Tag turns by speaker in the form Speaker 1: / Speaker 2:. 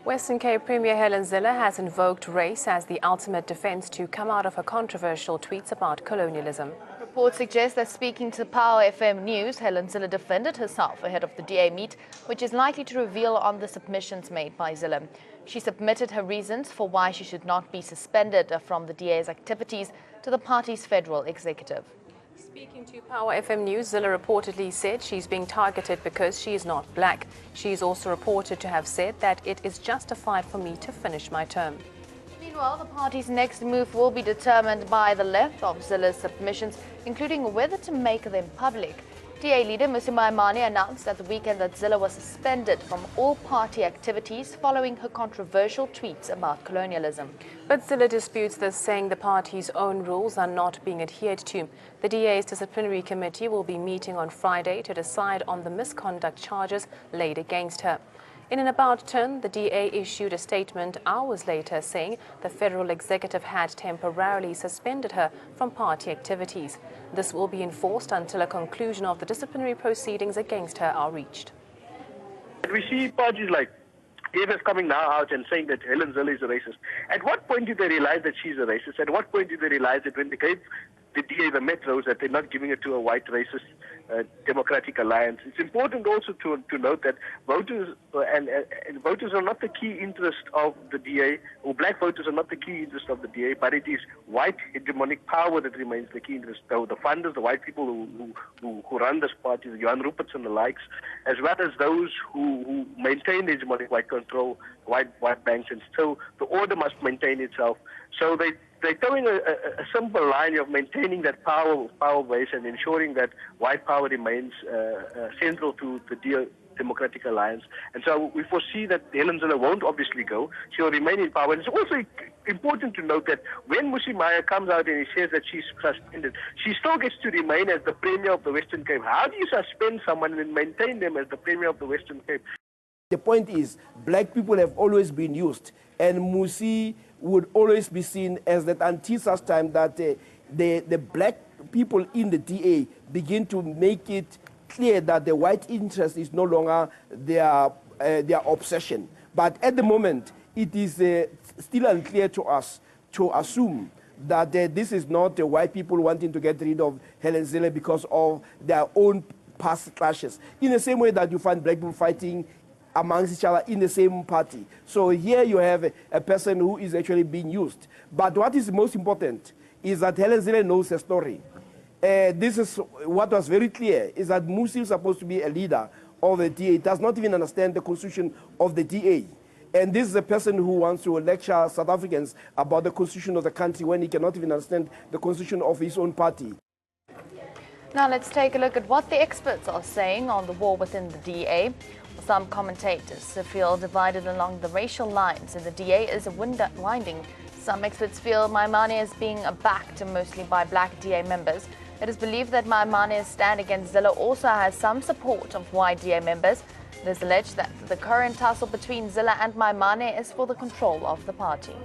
Speaker 1: Western Cape Premier Helen Zille has invoked race as the ultimate defense to come out of her controversial tweets about colonialism.
Speaker 2: Reports suggest that speaking to Power FM News, Helen Zille defended herself ahead of the DA meet, which is likely to reveal on the submissions made by Zille. She submitted her reasons for why she should not be suspended from the DA's activities to the party's federal executive.
Speaker 1: Speaking to Power FM News, Zille reportedly said she's being targeted because she is not black. She is also reported to have said that it is justified for me to finish my term.
Speaker 2: Meanwhile, the party's next move will be determined by the length of Zille's submissions, including whether to make them public. DA leader Musi Maimane announced at the weekend that Zille was suspended from all party activities following her controversial tweets about colonialism.
Speaker 1: But Zille disputes this, saying the party's own rules are not being adhered to. The DA's disciplinary committee will be meeting on Friday to decide on the misconduct charges laid against her. In an about turn, the DA issued a statement hours later saying the federal executive had temporarily suspended her from party activities. This will be enforced until a conclusion of the disciplinary proceedings against her are reached.
Speaker 3: We see parties like AFF coming now out and saying that Helen Zille is a racist. At what point did they realize that she's a racist? At what point did they realize that when they gave the DA the metros that they're not giving it to a white racist Democratic Alliance? It's important also to note that voters and voters are not the key interest of the DA, or black voters are not the key interest of the DA, but it is white hegemonic power that remains the key interest. So the funders, the white people who run this party, the Johan Ruperts and the likes, as well as those who maintain the hegemonic white control, white banks, and so the order must maintain itself. So they're towing a simple line of maintaining that power base and ensuring that white power remains central to the Democratic Alliance. And so we foresee that Helen Zille won't obviously go. She'll remain in power. And it's also important to note that when Musi Maya comes out and he says that she's suspended, she still gets to remain as the Premier of the Western Cape. How do you suspend someone and maintain them as the Premier of the Western Cape?
Speaker 4: The point is, black people have always been used, and Musi would always be seen as that until such time that the black people in the DA begin to make it clear that the white interest is no longer their obsession. But at the moment, it is still unclear to us to assume that this is not the white people wanting to get rid of Helen Zille because of their own past clashes. In the same way that you find black people fighting amongst each other in the same party. So here you have a person who is actually being used. But what is most important is that Helen Zille knows her story. This is what was very clear, is that Musi is supposed to be a leader of the DA. Does not even understand the constitution of the DA. And this is a person who wants to lecture South Africans about the constitution of the country when he cannot even understand the constitution of his own party.
Speaker 2: Now let's take a look at what the experts are saying on the war within the DA. Some commentators feel divided along the racial lines, and the DA is winding. Some experts feel Maimane is being backed mostly by black DA members. It is believed that Maimane's stand against Zille also has some support of white DA members. It is alleged that the current tussle between Zille and Maimane is for the control of the party.